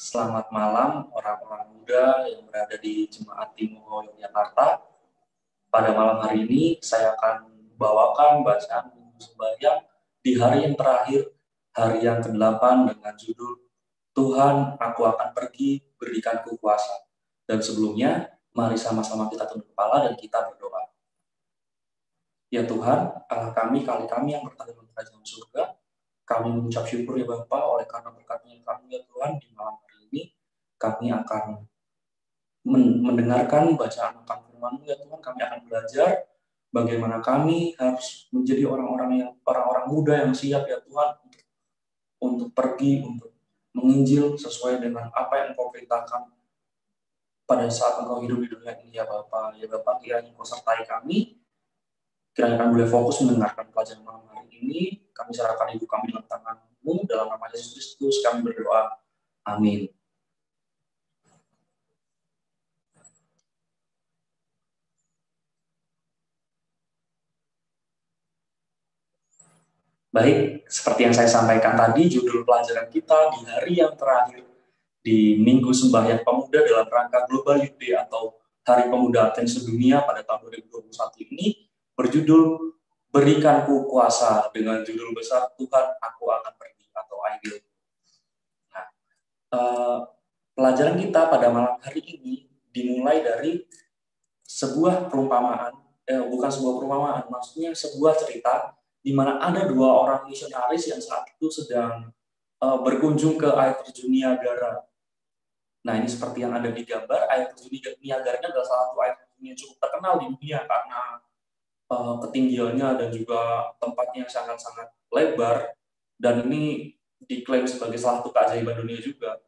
Selamat malam orang-orang muda yang berada di Jemaat Timur Yogyakarta. Pada malam hari ini saya akan bawakan bacaan minggu sembahyang di hari yang terakhir, hari yang ke-8 dengan judul Tuhan, aku akan pergi, berikanku kuasa. Dan sebelumnya, mari sama-sama kita tunduk kepala dan kita berdoa. Ya Tuhan, Allah kami yang berada di kerajaan surga, kami mengucap syukur ya Bapa oleh karena berkat-Nya kami ya Tuhan di malam hari ini kami akan mendengarkan bacaan akan firman-Mu ya Tuhan. Kami akan belajar bagaimana kami harus menjadi orang-orang muda yang siap ya Tuhan untuk pergi, untuk menginjil sesuai dengan apa yang Engkau perintahkan pada saat Engkau hidup di dunia ini ya Bapa. Ya Bapa, kiranya Engkau sertai kami, kiranya kami boleh fokus mendengarkan pelajaran malam hari ini. Kami serahkan hidup kami dalam tangan-Mu, dalam nama Yesus Kristus kami berdoa. Amin. Baik, seperti yang saya sampaikan tadi, judul pelajaran kita di hari yang terakhir di Minggu Sembahyang Pemuda dalam rangka Global Youth Day atau Hari Pemuda Advent Sedunia pada tahun 2021 ini berjudul Berikanku Kuasa, dengan judul besar Tuhan, aku akan pergi atau I will. Nah, pelajaran kita pada malam hari ini dimulai dari sebuah perumpamaan, bukan sebuah perumpamaan, maksudnya sebuah cerita di mana ada dua orang misionaris yang saat itu sedang berkunjung ke air terjun Niagara. Nah, ini seperti yang ada di gambar, air terjun Niagara adalah salah satu air terjun yang cukup terkenal di dunia karena ketinggiannya dan juga tempatnya sangat-sangat lebar, dan ini diklaim sebagai salah satu keajaiban dunia juga.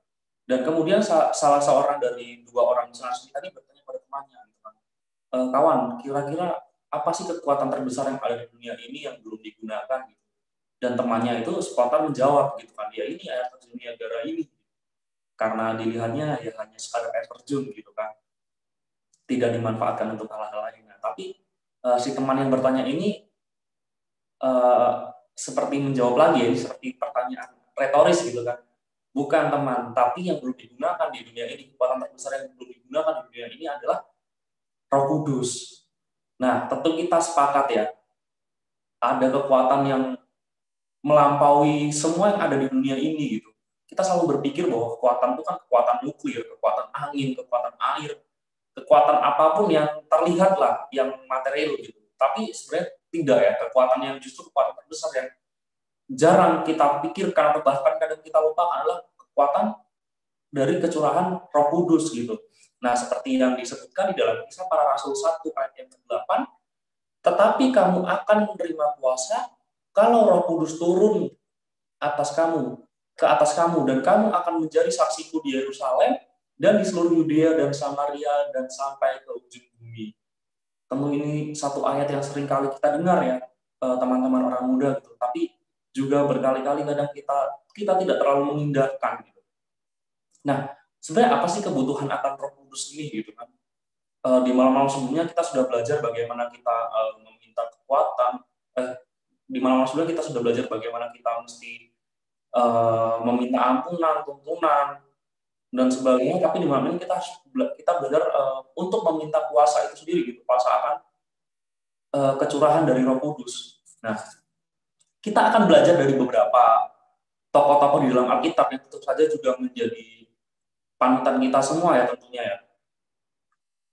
Dan kemudian salah seorang dari dua orang misionaris tadi bertanya pada temannya, kawan, kira-kira apa sih kekuatan terbesar yang ada di dunia ini yang belum digunakan gitu. Dan temannya itu spontan menjawab gitu kan, ya ini air terjun Niagara ini, karena dilihatnya ya hanya sekadar air terjun gitu kan, tidak dimanfaatkan untuk hal-hal lainnya. Tapi si teman yang bertanya ini seperti menjawab lagi, ya, seperti pertanyaan retoris gitu kan, bukan teman, tapi yang belum digunakan di dunia ini, kekuatan terbesar yang belum digunakan di dunia ini adalah Roh Kudus. Nah, tentu kita sepakat ya, ada kekuatan yang melampaui semua yang ada di dunia ini gitu. Kita selalu berpikir bahwa kekuatan itu kan kekuatan nuklir, kekuatan angin, kekuatan air, kekuatan apapun yang terlihat lah, yang material gitu. Tapi sebenarnya tidak ya, kekuatan yang justru kekuatan terbesar yang jarang kita pikirkan atau bahkan kadang kita lupakan adalah kekuatan dari kecurahan Roh Kudus gitu. Nah, seperti yang disebutkan di dalam Kisah Para Rasul 1 ayat yang ke-8, tetapi kamu akan menerima kuasa kalau Roh Kudus turun ke atas kamu, dan kamu akan menjadi saksiku di Yerusalem dan di seluruh Yudea dan Samaria dan sampai ke ujung bumi. Tentu ini satu ayat yang sering kali kita dengar ya, teman-teman orang muda gitu. Tapi juga berkali-kali kadang kita tidak terlalu mengindahkan gitu. Nah, sebenarnya apa sih kebutuhan akan Roh Kudus ini gitu kan? Di malam-malam sebelumnya kita sudah belajar bagaimana kita meminta kekuatan. Di malam-malam sebelumnya kita sudah belajar bagaimana kita mesti meminta ampunan, tuntunan, dan sebagainya. Tapi di malam ini kita belajar untuk meminta kuasa itu sendiri gitu, kuasa akan kecurahan dari Roh Kudus. Nah, kita akan belajar dari beberapa tokoh-tokoh di dalam Alkitab yang tentu saja juga menjadi panutan kita semua ya tentunya ya.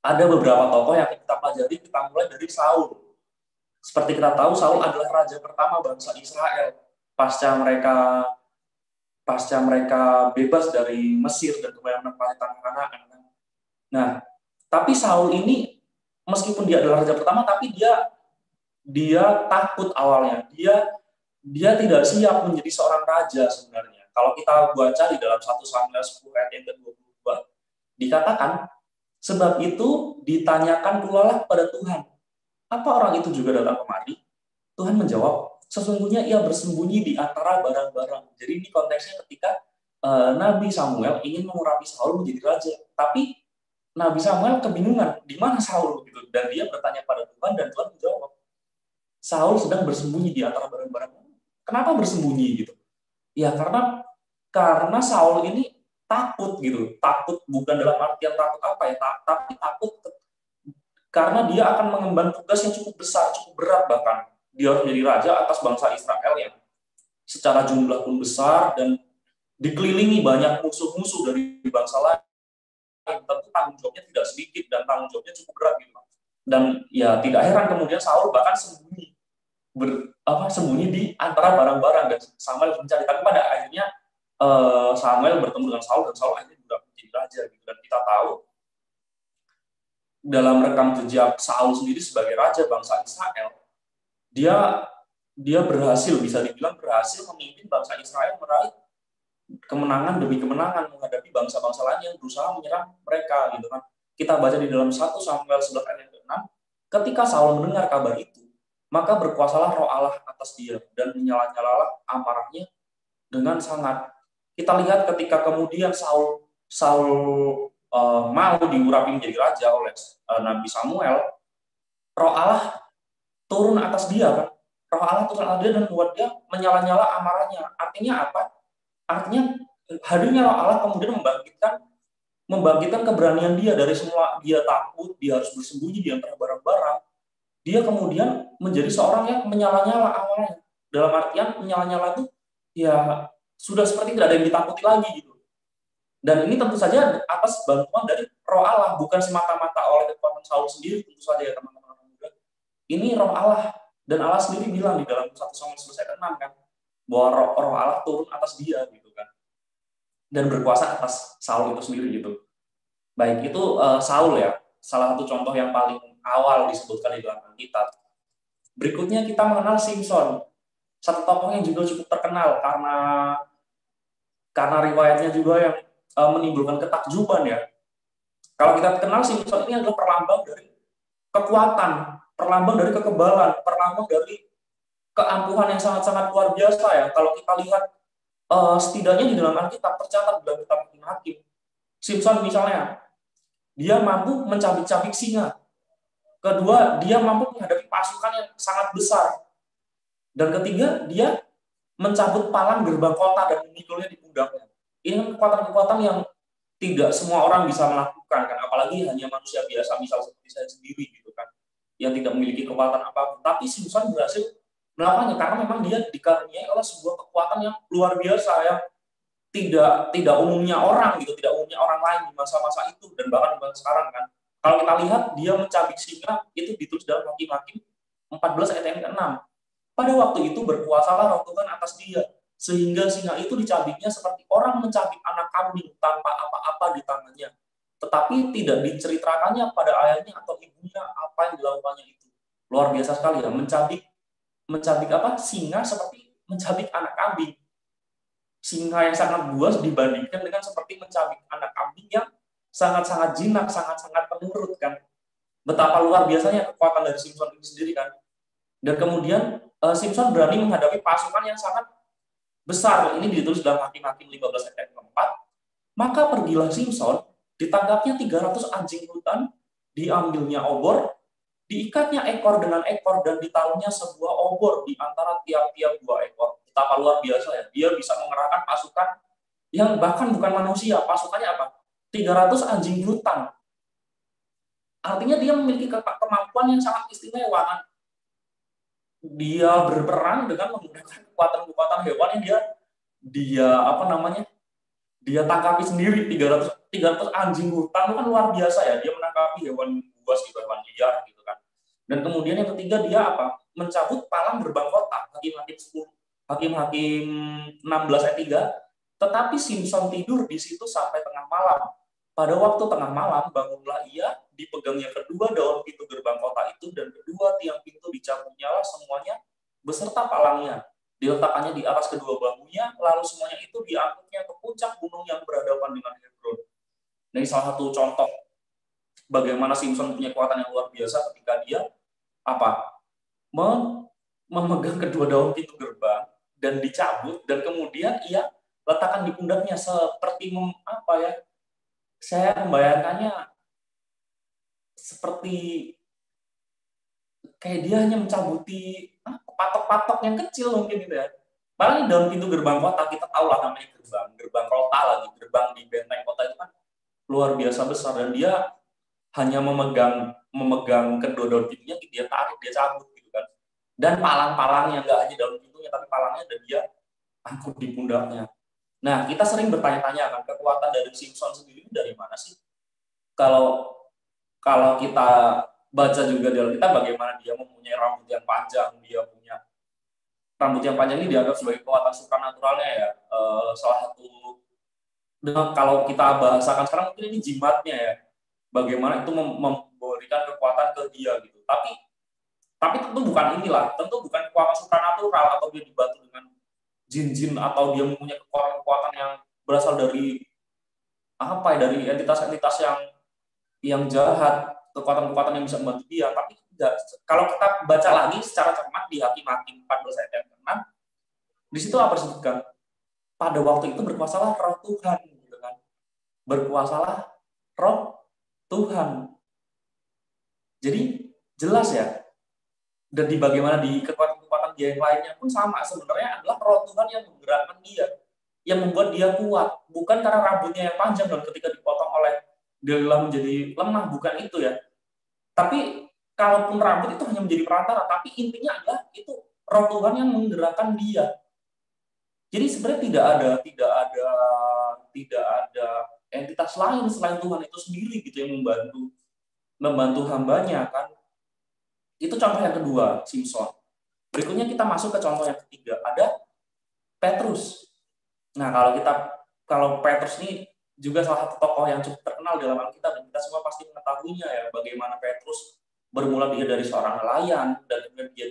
Ada beberapa tokoh yang kita pelajari, kita mulai dari Saul. Seperti kita tahu, Saul adalah raja pertama bangsa Israel pasca mereka bebas dari Mesir dan kemudian menempati tanah Kanaan. Nah, tapi Saul ini meskipun dia adalah raja pertama, tapi dia takut awalnya. Dia tidak siap menjadi seorang raja sebenarnya. Kalau kita baca di dalam 1 Samuel 10 ayat yang ke-22, dikatakan, sebab itu ditanyakan pula lah pada Tuhan, apa orang itu juga datang kemari? Tuhan menjawab, sesungguhnya ia bersembunyi di antara barang-barang. Jadi ini konteksnya ketika Nabi Samuel ingin mengurapi Saul menjadi raja, tapi Nabi Samuel kebingungan di mana Saul gitu, dan dia bertanya pada Tuhan dan Tuhan menjawab, Saul sedang bersembunyi di antara barang-barang. Kenapa bersembunyi gitu? Ya karena Saul ini takut gitu. Takut bukan dalam artian takut apa ya, tapi takut karena dia akan mengemban tugas yang cukup besar, cukup berat bahkan. Dia harus menjadi raja atas bangsa Israel yang secara jumlah pun besar dan dikelilingi banyak musuh-musuh dari bangsa lain. Tentu tanggung jawabnya tidak sedikit dan tanggung jawabnya cukup berat gitu. Dan ya tidak heran kemudian Saul bahkan sembunyi di antara barang-barang dan Samuel mencari. Tapi pada akhirnya Samuel bertemu dengan Saul dan Saul akhirnya juga menjadi raja gitu. Dan kita tahu dalam rekam jejak Saul sendiri sebagai raja bangsa Israel, dia berhasil, bisa dibilang berhasil memimpin bangsa Israel meraih kemenangan demi kemenangan menghadapi bangsa-bangsa lain yang berusaha menyerang mereka gitu kan. Kita baca di dalam 1 Samuel 11 ayat 6, ketika Saul mendengar kabar itu, maka berkuasalah roh Allah atas dia dan menyala-nyalalah amarahnya dengan sangat. Kita lihat ketika kemudian Saul mau diurapi menjadi raja oleh Nabi Samuel, roh Allah turun atas dia kan. Roh Allah turun atas dia dan membuat dia menyala-nyala amarahnya. Artinya apa? Artinya hadirnya roh Allah kemudian membangkitkan keberanian dia dari semua dia takut, dia harus bersembunyi di antara barang-barang. Dia kemudian menjadi seorang yang menyala-nyala amarahnya. Dalam artian menyala-nyala itu ya sudah seperti tidak ada yang ditakuti lagi gitu. Dan ini tentu saja atas bantuan dari roh Allah, bukan semata-mata oleh kekuatan Saul sendiri, tentu saja ya teman-teman muda. Ini roh Allah, dan Allah sendiri bilang di dalam 1 Samuel 11 ayat 6 kan, bahwa roh Allah turun atas dia gitu kan, dan berkuasa atas Saul itu sendiri gitu. Baik, itu Saul ya, salah satu contoh yang paling awal disebutkan di dalam Alkitab. Berikutnya kita mengenal Simson, satu tokoh yang juga cukup terkenal karena riwayatnya juga yang menimbulkan ketakjuban ya. Kalau kita kenal Simson ini adalah perlambang dari kekuatan, perlambang dari kekebalan, perlambang dari keampuhan yang sangat-sangat luar biasa ya. Kalau kita lihat setidaknya di dalam Alkitab tercatat dalam kitab Hakim, Simson misalnya, dia mampu mencabik-cabik singa. Kedua, dia mampu menghadapi pasukan yang sangat besar. Dan ketiga, dia mencabut palang gerbang kota dan memikulnya di pundaknya. Ini kekuatan-kekuatan yang tidak semua orang bisa melakukan kan, apalagi hanya manusia biasa misal seperti saya sendiri gitu kan, yang tidak memiliki kekuatan apapun. Tapi Simson berhasil melakukannya karena memang dia dikaruniai oleh sebuah kekuatan yang luar biasa yang tidak umumnya orang gitu, tidak umumnya orang lain di masa-masa itu dan bahkan di sekarang kan. Kalau kita lihat dia mencabik singa itu ditulis dalam Hakim-Hakim 14 ayat yang ke-6. Pada waktu itu berkuasalah roh Tuhan atas dia, sehingga singa itu dicabiknya seperti orang mencabik anak kambing tanpa apa-apa di tangannya. Tetapi tidak diceritakannya pada ayahnya atau ibunya apa yang dilakukannya itu. Luar biasa sekali ya, mencabik apa? Singa seperti mencabik anak kambing. Singa yang sangat buas dibandingkan dengan seperti mencabik anak kambing yang sangat-sangat jinak, sangat-sangat penurut kan. Betapa luar biasanya kekuatan dari Simson ini sendiri kan. Dan kemudian Simson berani menghadapi pasukan yang sangat besar. Ini ditulis dalam Hakim-Hakim 15 ayat 4. Maka pergilah Simson, ditangkapnya 300 anjing hutan, diambilnya obor, diikatnya ekor dengan ekor, dan ditaruhnya sebuah obor di antara tiap-tiap dua ekor. Betapa luar biasa ya. Dia bisa mengerahkan pasukan yang bahkan bukan manusia. Pasukannya apa? 300 anjing hutan. Artinya dia memiliki kemampuan yang sangat istimewa kan. Dia berperang dengan menggunakan kekuatan-kekuatan hewan yang dia tangkapi sendiri. 300 anjing hutan itu kan luar biasa ya, dia menangkapi hewan buas gitu, hewan liar gitu kan. Dan kemudian yang ketiga dia apa? Mencabut palang gerbang kota. Hakim-Hakim 16 ayat 3. Tetapi Simson tidur di situ sampai tengah malam. Pada waktu tengah malam bangunlah ia, dipegangnya kedua daun pintu gerbang kota itu, dan kedua tiang pintu dicabutnya semuanya beserta palangnya. Diletakkannya di atas kedua bahunya, lalu semuanya itu diangkutnya ke puncak gunung yang berhadapan dengan Hebron. Nah, ini salah satu contoh bagaimana Simson punya kekuatan yang luar biasa ketika dia memegang kedua daun pintu gerbang dan dicabut, dan kemudian ia letakkan di pundaknya seperti saya membayangkannya seperti kayak dia hanya mencabuti patok-patok yang kecil mungkin gitu ya. Paling dalam pintu gerbang kota, kita tahu lah namanya gerbang kota lagi, gerbang di benteng kota itu kan luar biasa besar, dan dia hanya memegang kedua daun pintunya, dia tarik, dia cabut gitu kan. Dan palang-palangnya nggak hanya daun pintunya, tapi palangnya dan dia angkut di pundaknya. Nah, kita sering bertanya-tanya kan, kekuatan dari Simpson sendiri dari mana sih? Kalau kalau kita baca juga di Alkitab bagaimana dia mempunyai rambut yang panjang, dia punya rambut yang panjang ini dianggap sebagai kekuatan supernaturalnya ya. Salah satu, kalau kita bahasakan sekarang mungkin ini jimatnya ya. Bagaimana itu memberikan kekuatan ke dia gitu. Tapi tentu bukan inilah, tentu bukan kekuatan supranatural atau dia dibantu dengan jin-jin atau dia mempunyai kekuatan-kekuatan yang berasal dari apa ya, dari entitas-entitas yang jahat, kekuatan-kekuatan yang bisa membantu dia. Tapi tidak. Kalau kita baca lagi secara cermat di Hakim-Hakim 14 ayat yang ke-6, di situ apa disebutkan? Pada waktu itu berkuasalah Roh Tuhan, gitu kan? Berkuasalah Roh Tuhan. Jadi jelas ya. Dan di bagaimana di kekuatan-kekuatan dia yang lainnya pun sama, sebenarnya adalah Roh Tuhan yang menggerakkan dia, yang membuat dia kuat, bukan karena rambutnya yang panjang dan ketika dipotong oleh Delilah menjadi lemah, bukan itu ya. Tapi kalaupun rambut itu hanya menjadi perantara, tapi intinya adalah itu Roh Tuhan yang menggerakkan dia. Jadi sebenarnya tidak ada entitas lain selain Tuhan itu sendiri gitu yang membantu hambanya kan. Itu contoh yang kedua, Simpson. Berikutnya kita masuk ke contoh yang ketiga, ada Petrus. Nah, kalau Petrus ini juga salah satu tokoh yang cukup terkenal dalam Alkitab, dan kita semua pasti mengetahuinya ya, bagaimana Petrus bermula dia dari seorang nelayan, dan kemudian dia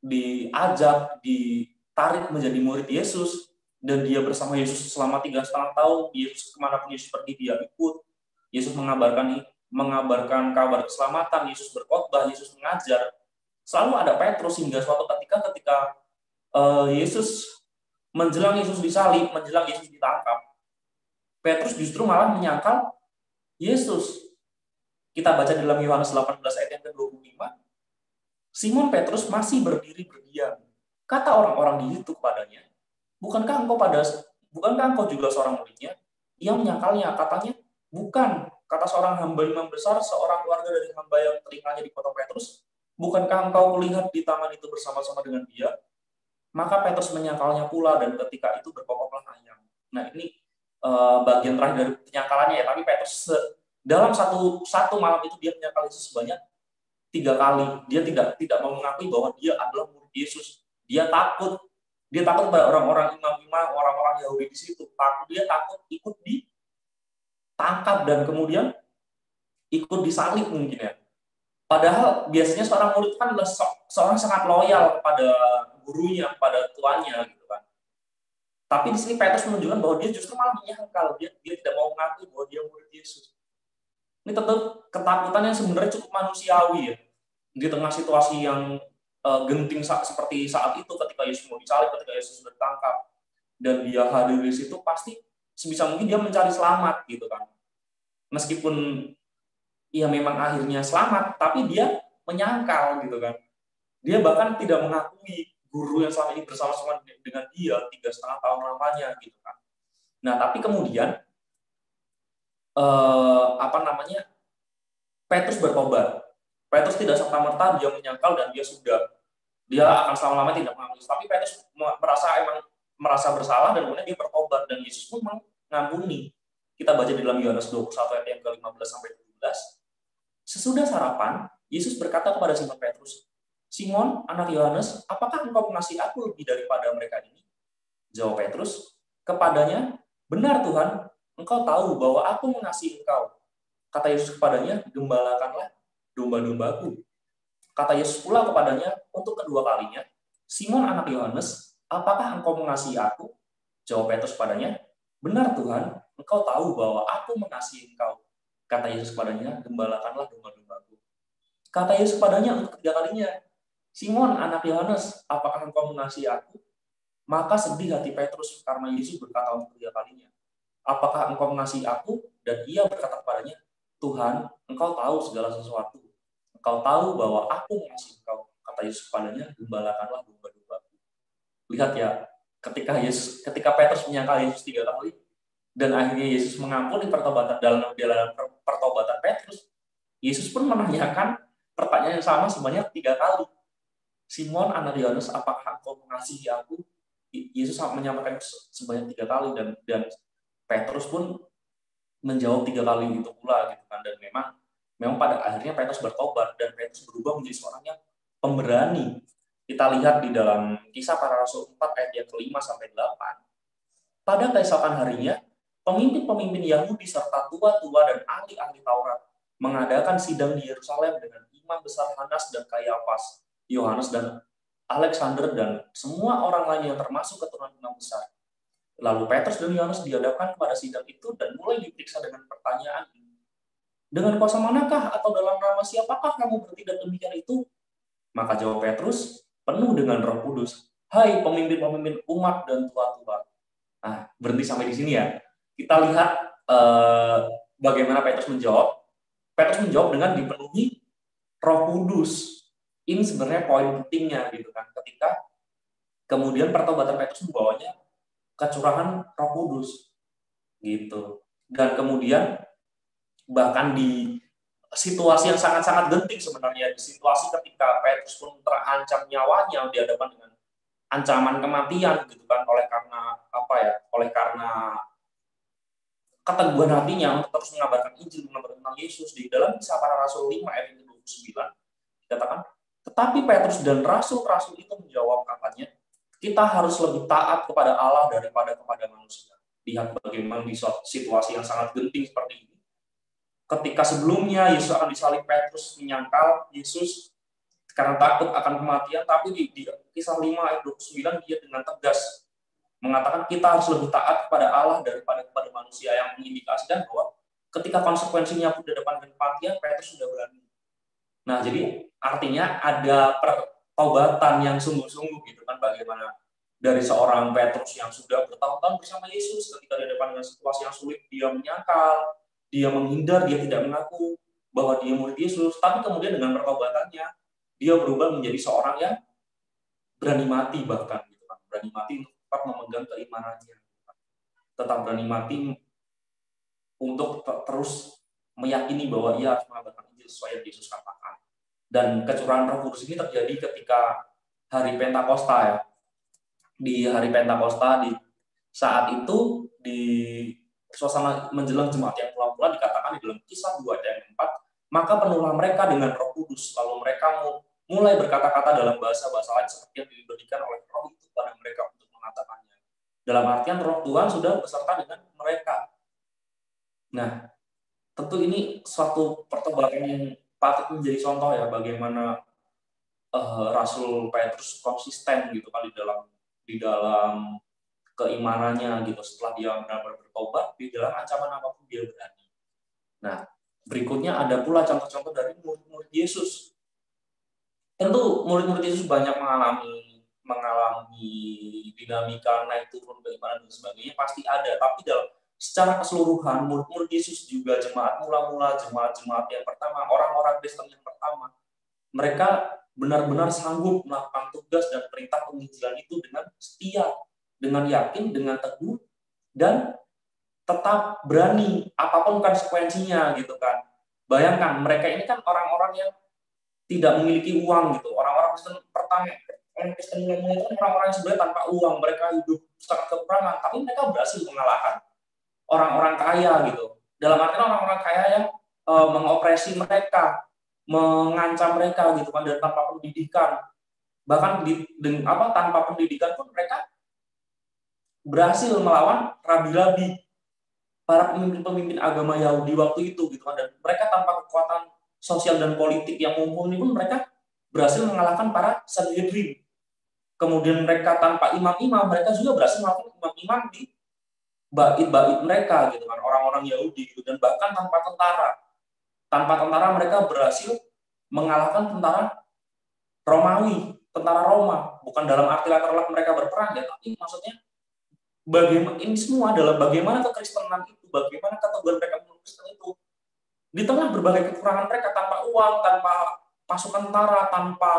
diajak, ditarik menjadi murid Yesus, dan dia bersama Yesus selama 3,5 tahun. Yesus kemanapun Yesus pergi dia ikut. Yesus mengabarkan kabar keselamatan, Yesus berkhotbah, Yesus mengajar. Selalu ada Petrus hingga suatu ketika Yesus menjelang Yesus disalib, menjelang Yesus ditangkap, Petrus justru malah menyangkal Yesus. Kita baca dalam Yohanes 18 ayat yang ke-25, Simon Petrus masih berdiri berdiam. Kata orang-orang di situ kepadanya, bukankah engkau juga seorang muridnya? Ia menyangkalnya, katanya, bukan. Kata seorang hamba imam besar, seorang keluarga dari hamba yang telinganya dipotong Petrus, bukankah engkau melihat di taman itu bersama-sama dengan dia? Maka Petrus menyangkalnya pula, dan ketika itu berkokoklah ayam. Nah, ini bagian terakhir dari penyangkalannya ya. Tapi Petrus dalam satu malam itu dia menyangkal Yesus sebanyak 3 kali. Dia tidak mau mengakui bahwa dia adalah murid Yesus. Dia takut pada orang-orang imam-imam, orang-orang Yahudi di situ. Dia takut ikut ditangkap dan kemudian ikut disalib mungkin ya. Padahal biasanya seorang murid kan adalah seorang sangat loyal kepada gurunya, kepada tuannya gitu kan. Tapi di sini Petrus menunjukkan bahwa dia justru malah menyangkal, dia tidak mau mengakui bahwa dia murid Yesus. Ini tentu ketakutan yang sebenarnya cukup manusiawi ya. Di tengah situasi yang genting seperti saat itu, ketika Yesus mau disalib, ketika Yesus ditangkap, dan dia hadir di situ, pasti sebisa mungkin dia mencari selamat gitu kan. Meskipun ia memang akhirnya selamat, tapi dia menyangkal gitu kan. Dia bahkan tidak mengakui guru yang selama ini bersama-sama dengan dia 3,5 tahun lamanya gitu kan. Nah, tapi kemudian Petrus bertobat. Petrus tidak serta-merta dia menyangkal dan dia akan selama-lamanya tidak mengakui. Tapi Petrus merasa bersalah dan kemudian dia bertobat, dan Yesus pun mengampuni. Kita baca di dalam Yohanes 21 ayat yang ke-15 sampai 17. Sesudah sarapan, Yesus berkata kepada Simon Petrus, Simon, anak Yohanes, apakah engkau mengasihi aku lebih daripada mereka ini? Jawab Petrus kepadanya, benar Tuhan, engkau tahu bahwa aku mengasihi engkau. Kata Yesus kepadanya, gembalakanlah domba-dombaku. Kata Yesus pula kepadanya untuk kedua kalinya, Simon anak Yohanes, apakah engkau mengasihi aku? Jawab Petrus kepadanya, benar Tuhan, engkau tahu bahwa aku mengasihi engkau. Kata Yesus kepadanya, gembalakanlah domba-dombaku. Kata Yesus kepadanya untuk ketiga kalinya, Simon anak Yohanes, apakah engkau mengasihi aku? Maka sedih hati Petrus karena Yesus berkata untuk ketiga kalinya, apakah engkau mengasihi aku? Dan ia berkata kepadanya, Tuhan, engkau tahu segala sesuatu. Engkau tahu bahwa aku mengasihi engkau. Kata Yesus kepadanya, gembalakanlah domba-dombaku. Lihat ya, ketika Petrus menyangkal Yesus 3 kali, dan akhirnya Yesus mengampuni dalam pertobatan Petrus, Yesus pun menanyakan pertanyaan yang sama sebanyak 3 kali. Simon, anak Yohanes, apakah engkau mengasihi aku? Yesus menyampaikan sebanyak 3 kali, dan Petrus pun menjawab 3 kali itu pula gitu kan. Dan memang pada akhirnya Petrus bertobat dan Petrus berubah menjadi seorang yang pemberani. Kita lihat di dalam Kisah Para Rasul 4 ayat yang ke-5 sampai 8. Pada keesokan harinya, pemimpin-pemimpin Yahudi serta tua-tua dan ahli-ahli Taurat mengadakan sidang di Yerusalem dengan imam besar Hanas dan Kayafas, Yohanes dan Alexander, dan semua orang lain yang termasuk keturunan imam besar. Lalu Petrus dan Yohanes dihadapkan kepada sidang itu dan mulai diperiksa dengan pertanyaan ini. Dengan kuasa manakah atau dalam nama siapakah kamu bertindak demikian itu? Maka jawab Petrus, penuh dengan Roh Kudus, hai pemimpin-pemimpin umat dan tua-tua. Nah, berhenti sampai di sini ya. Kita lihat bagaimana Petrus menjawab. Petrus menjawab dengan dipenuhi Roh Kudus. Ini sebenarnya poin pentingnya gitu kan. Ketika kemudian pertobatan Petrus membawanya kecurahan Roh Kudus gitu. Dan kemudian bahkan di situasi yang sangat-sangat genting sebenarnya, di situasi ketika Petrus pun terancam nyawanya di hadapan dengan ancaman kematian gitu kan, oleh karena keteguhan hatinya untuk terus mengabarkan Injil, mengabarkan tentang Yesus. Di dalam Kisah Para Rasul 5 ayat 29 dikatakan, tetapi Petrus dan rasul-rasul itu menjawab, katanya, kita harus lebih taat kepada Allah daripada kepada manusia. Lihat bagaimana di situasi yang sangat genting seperti ini. Ketika sebelumnya Yesus akan disalib, Petrus menyangkal Yesus karena takut akan kematian, tapi di Kisah 5 ayat 29 dia dengan tegas mengatakan kita harus lebih taat kepada Allah daripada kepada manusia, yang mengindikasikan bahwa ketika konsekuensinya pun di depan kematian, Petrus sudah berani. Nah, jadi artinya ada pertobatan yang sungguh-sungguh gitu kan, bagaimana dari seorang Petrus yang sudah bertahun-tahun bersama Yesus, ketika di depan dengan situasi yang sulit, dia menyangkal, dia menghindar, dia tidak mengaku bahwa dia murid Yesus, tapi kemudian dengan pertobatannya, dia berubah menjadi seorang yang berani mati, bahkan gitu kan, berani mati untuk tetap memegang keimanannya, tetap berani mati untuk terus meyakini bahwa ia harus mengabarkan Injil sesuai yang Yesus katakan. Dan kecurahan Roh Kudus ini terjadi ketika hari Pentakosta ya. Di hari Pentakosta, di saat itu, di suasana menjelang jemaat yang pula-pula, dikatakan di dalam Kisah 2 ayat 4, maka penuhlah mereka dengan Roh Kudus, lalu mereka mulai berkata-kata dalam bahasa-bahasa lain seperti yang diberikan oleh Roh itu pada mereka untuk mengatakannya. Dalam artian Roh Tuhan sudah beserta dengan mereka. Nah, tentu ini suatu pertobatan yang patut menjadi contoh ya, bagaimana Rasul Petrus konsisten gitu kan di dalam keimanannya gitu. Setelah dia benar-benar bertobat, di dalam ancaman apapun dia berani. Nah, berikutnya ada pula contoh-contoh dari murid-murid Yesus. Tentu murid-murid Yesus banyak mengalami dinamika naik turun keimanan dan sebagainya, pasti ada. Tapi secara keseluruhan, murid-murid Yesus juga jemaat mula-mula, jemaat yang pertama, orang-orang Kristen yang pertama, mereka benar-benar sanggup melakukan tugas dan perintah penginjilan itu dengan setia, dengan yakin, dengan teguh, dan tetap berani apapun konsekuensinya gitu kan. Bayangkan mereka ini kan orang-orang yang tidak memiliki uang gitu. Orang-orang Kristen pertama, orang Kristen mulai itu kan orang-orang yang sebenarnya tanpa uang, mereka hidup sangat kekurangan, tapi mereka berhasil mengalahkan orang-orang kaya gitu. Dalam artian orang-orang kaya yang mengopresi mereka, mengancam mereka gitu kan, dan tanpa pendidikan. Bahkan tanpa pendidikan pun mereka berhasil melawan rabi-rabi, para pemimpin-pemimpin agama Yahudi waktu itu gitu kan, dan mereka tanpa kekuatan sosial dan politik yang mumpuni pun mereka berhasil mengalahkan para Sanhedrin. Kemudian mereka tanpa imam-imam, mereka juga berhasil mengalahkan imam-imam di bait-bait mereka gitu kan, orang-orang Yahudi gitu. Dan bahkan tanpa tentara mereka berhasil mengalahkan tentara Romawi, tentara Roma. Bukan dalam arti latar mereka berperang ya, tapi maksudnya bagaimana ini semua adalah bagaimana kekristenan itu, bagaimana keteguhan mereka menurut Kristen itu di tengah berbagai kekurangan mereka, tanpa uang, tanpa pasukan tentara, tanpa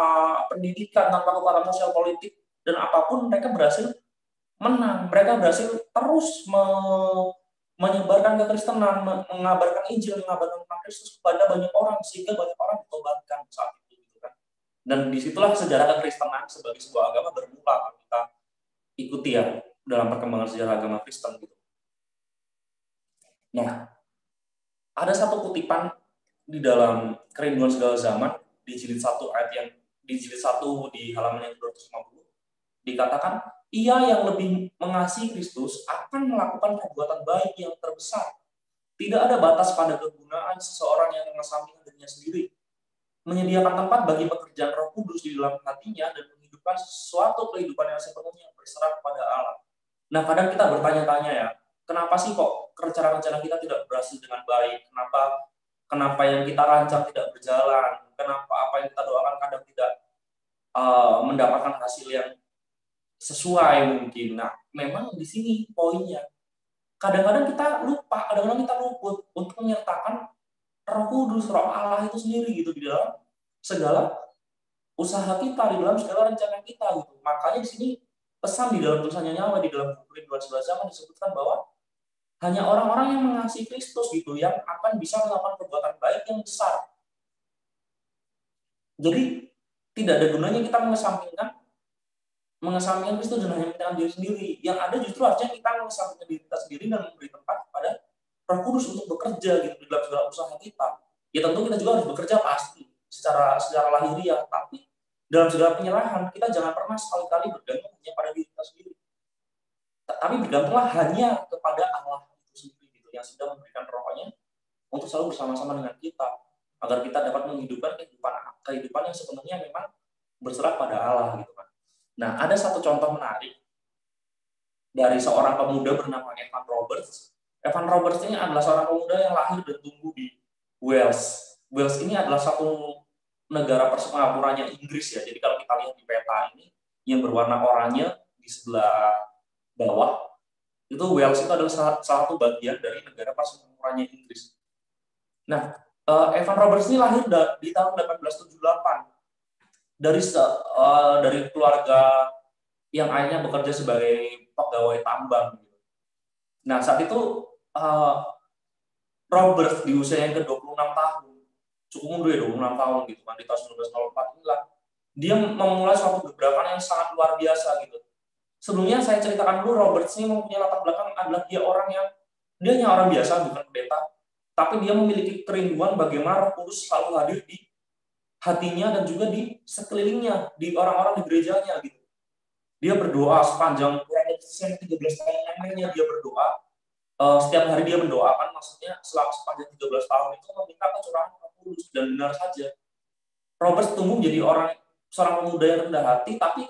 pendidikan, tanpa kekuatan sosial politik, dan apapun mereka berhasil menang. Mereka berhasil terus menyebarkan kekristenan, mengabarkan Injil, mengabarkan tentang Kristus kepada banyak orang, sehingga banyak orang ditobatkan saat itu, gitu kan. Dan disitulah sejarah kekristenan sebagai sebuah agama bermula, kalau kita ikuti ya dalam perkembangan sejarah agama Kristen gitu. Nah, ada satu kutipan di dalam Kerinduan Segala Zaman di jilid 1 ayat yang di jilid 1 di halaman yang 250 dikatakan, ia yang lebih mengasihi Kristus akan melakukan perbuatan baik yang terbesar. Tidak ada batas pada kegunaan seseorang yang mengesampingkan dirinya sendiri, menyediakan tempat bagi pekerjaan Roh Kudus di dalam hatinya dan menghidupkan suatu kehidupan yang sepenuhnya berserah kepada Allah. Nah, kadang kita bertanya-tanya ya, kenapa sih kok rencana-rencana kita tidak berhasil dengan baik? Kenapa yang kita rancang tidak berjalan? Kenapa apa yang kita doakan kadang tidak mendapatkan hasil yang sesuai mungkin. Nah, memang di sini poinnya. Kadang-kadang kita lupa, kadang-kadang kita luput untuk menyertakan Roh Kudus, Roh Allah itu sendiri gitu di dalam segala usaha kita, di dalam segala rencana kita gitu. Makanya di sini pesan di dalam tulisannya Nyawa, di dalam buku Kerinduan Segala Zaman disebutkan bahwa hanya orang-orang yang mengasihi Kristus gitu yang akan bisa melakukan perbuatan baik yang besar. Jadi tidak ada gunanya kita mengesampingkan Kristus dan hanya mementingkan diri sendiri. Yang ada justru harusnya kita mengesampingkan diri kita sendiri dan memberi tempat kepada Roh Kudus untuk bekerja gitu di dalam segala usaha kita. Ya tentu kita juga harus bekerja pasti secara lahiriah, tapi dalam segala penyerahan kita jangan pernah sekali-kali bergantung hanya pada diri kita sendiri. Tapi bergantunglah hanya kepada Allah itu sendiri gitu yang sudah memberikan Roh-Nya untuk selalu bersama-sama dengan kita agar kita dapat menghidupkan kehidupan yang sepenuhnya memang berserah pada Allah gitu kan. Nah, ada satu contoh menarik dari seorang pemuda bernama Evan Roberts. Evan Roberts ini adalah seorang pemuda yang lahir dan tumbuh di Wales. Wales ini adalah satu negara persemakmurannya Inggris ya. Jadi kalau kita lihat di peta ini yang berwarna oranye di sebelah bawah, itu Wales itu adalah salah satu bagian dari negara persemakmurannya Inggris. Nah, Evan Roberts ini lahir di tahun 1878 dari keluarga yang ayahnya bekerja sebagai pegawai tambang. Nah, saat itu Robert di usia yang ke-26 tahun, cukup muda ya, 26 tahun gitu kan, di tahun 1904 inilah dia memulai suatu gebrakan yang sangat luar biasa gitu. Sebelumnya saya ceritakan dulu, Robert ini mempunyai latar belakang adalah dia hanya orang biasa, bukan pendeta, tapi dia memiliki kerinduan bagaimana Roh Kudus selalu hadir di hatinya dan juga di sekelilingnya, di orang-orang di gerejanya gitu. Dia berdoa sepanjang kurang lebih 13 tahun lamanya dia berdoa. Setiap hari dia mendoakan, maksudnya sepanjang 13 tahun itu meminta kecurahan Roh Kudus, dan benar saja. Robert tumbuh menjadi seorang pemuda yang rendah hati, tapi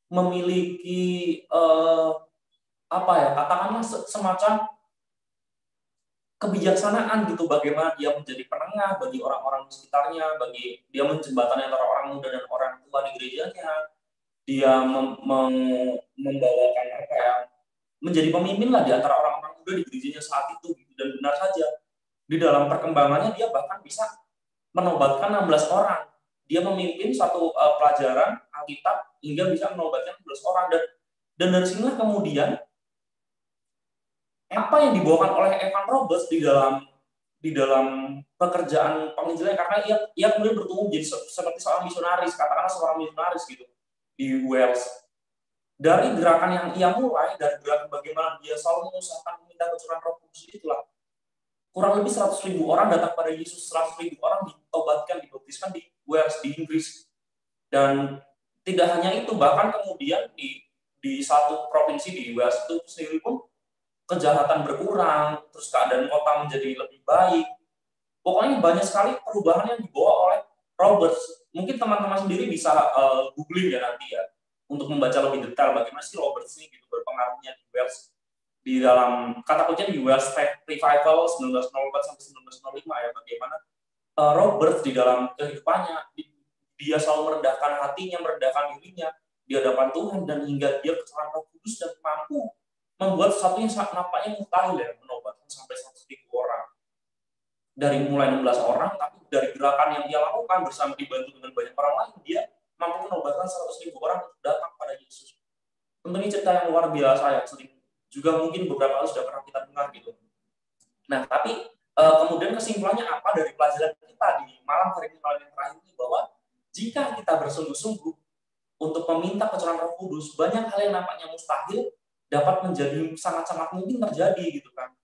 memiliki katakanlah semacam kebijaksanaan gitu, bagaimana dia menjadi penengah bagi orang-orang di sekitarnya, bagi dia menjembatani antara orang muda dan orang tua di gerejanya. Dia membawakan menjadi pemimpin lah di antara orang-orang muda di gerejanya saat itu gitu. Dan benar saja di dalam perkembangannya dia bahkan bisa menobatkan 16 orang. Dia memimpin satu pelajaran Alkitab hingga bisa menobatkan 16 orang, dan dari sinilah kemudian apa yang dibawakan oleh Evan Roberts di dalam pekerjaan penginjilan, karena ia kemudian bertumbuh menjadi seperti seorang misionaris, katakanlah seorang misionaris gitu di Wales. Dari gerakan yang ia mulai, dari gerakan bagaimana dia selalu mengusahakan meminta kecurahan Roh Kudus, itulah kurang lebih 100.000 orang datang pada Yesus, 100.000 orang ditobatkan, dibaptiskan di Wales, di Inggris. Dan tidak hanya itu, bahkan kemudian di satu provinsi di Wales itu sendiri pun kejahatan berkurang, terus keadaan kota menjadi lebih baik. Pokoknya banyak sekali perubahan yang dibawa oleh Roberts. Mungkin teman-teman sendiri bisa googling ya nanti ya, untuk membaca lebih detail bagaimana sih Roberts ini gitu berpengaruhnya di Wales. Di dalam kata kuncinya di Wales Revival 1904 sampai 1905 ya, bagaimana Roberts di dalam kehidupannya dia selalu merendahkan hatinya, merendahkan dirinya di hadapan Tuhan, dan hingga dia kecurahan Roh Kudus dan mampu membuat sesuatu yang nampaknya mustahil ya, menobatkan sampai 100.000 orang. Dari mulai 16 orang, tapi dari gerakan yang dia lakukan bersama dibantu dengan banyak orang lain, dia mampu menobatkan 100.000 orang untuk datang pada Yesus. Tentu ini cerita yang luar biasa yang sering juga mungkin beberapa kali sudah pernah kita dengar gitu. Nah, tapi kemudian kesimpulannya apa dari pelajaran kita di malam hari ini, malam yang terakhir ini, bahwa jika kita bersungguh-sungguh untuk meminta kecurahan Roh Kudus, banyak hal yang nampaknya mustahil dapat menjadi sangat-sangat mungkin terjadi gitu kan.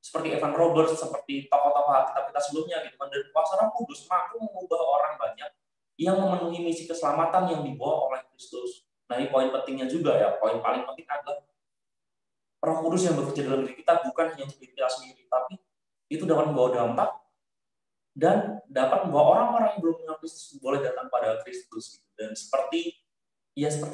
Seperti Evan Roberts, seperti tokoh-tokoh Alkitab kita sebelumnya gitu kan. Dan kuasa Roh Kudus mampu mengubah orang banyak yang memenuhi misi keselamatan yang dibawa oleh Kristus. Nah, ini poin pentingnya juga ya. Poin paling penting adalah Roh Kudus yang bekerja dalam diri kita bukan hanya untuk diri kita sendiri, tapi itu dapat membawa dampak dan dapat membawa orang-orang yang belum mengenal Kristus boleh datang pada Kristus. Dan seperti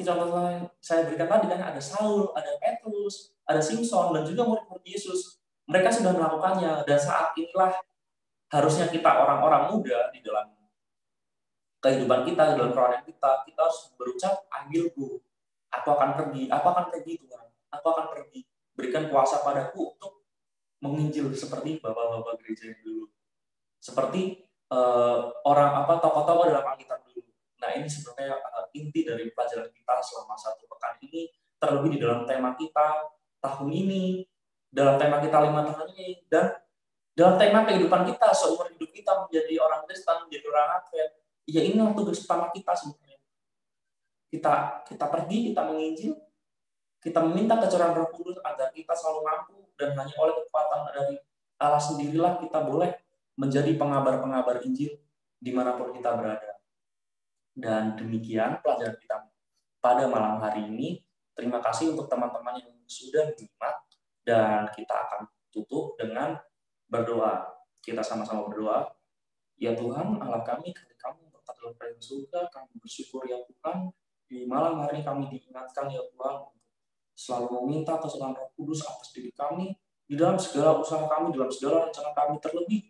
contoh yang saya berikan tadi kan, ada Saul, ada Petrus, ada Simpson, dan juga murid-murid Yesus. Mereka sudah melakukannya, dan saat inilah harusnya kita orang-orang muda di dalam kehidupan kita, di dalam kerohanian kita harus berucap, ambilku, aku akan pergi Tuhan, aku akan pergi, berikan kuasa padaku untuk menginjil seperti bapak-bapak gereja yang dulu, seperti tokoh-tokoh dalam Alkitab dulu. Nah, ini sebenarnya inti dari pelajaran kita selama 1 pekan ini, terlebih di dalam tema kita tahun ini, dalam tema kita 5 tahun ini, dan dalam tema kehidupan kita, seumur hidup kita menjadi orang Kristen, menjadi orang Advent. Ya, ini tugas utama kita sebenarnya. Kita pergi, kita menginjil, kita meminta kecurahan Roh Kudus agar kita selalu mampu, dan hanya oleh kekuatan dari Allah sendirilah kita boleh menjadi pengabar-pengabar Injil dimanapun kita berada. Dan demikian pelajaran kita pada malam hari ini. Terima kasih untuk teman-teman yang sudah menyimak, dan kita akan tutup dengan berdoa. Kita sama-sama berdoa. Ya Tuhan, Allah kami berkat dalam kerajaan surga, kami bersyukur ya Tuhan, di malam hari kami diingatkan ya Tuhan, untuk selalu meminta kecurahan Roh Kudus atas diri kami, di dalam segala usaha kami, dalam segala rencana kami, terlebih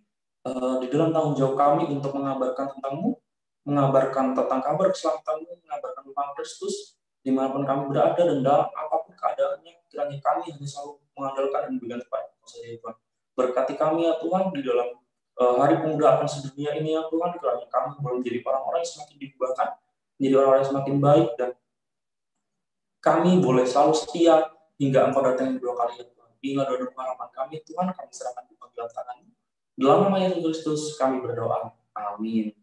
di dalam tanggung jawab kami untuk mengabarkan tentang-Mu, mengabarkan tentang kabar keselamatan-Mu, mengabarkan tentang Kristus, dimanapun kami berada, dan dalam apapun keadaannya, kiranya kami hanya selalu mengandalkan dan bergantung pada saja ya Tuhan. Berkati kami ya Tuhan di dalam hari pemuda akan sedunia ini ya Tuhan, kiranya kami boleh menjadi orang-orang yang semakin diubahkan, menjadi orang-orang yang semakin baik, dan kami boleh selalu setia hingga Engkau datang yang 2 kali ya Tuhan. Inilah doa harapan kami Tuhan, kami serahkan di dalam tangan-Mu. Dalam nama Yesus Kristus kami berdoa. Amin.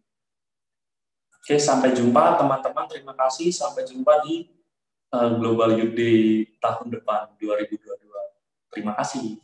Oke, sampai jumpa teman-teman. Terima kasih. Sampai jumpa di Global Youth Day tahun depan 2022. Terima kasih.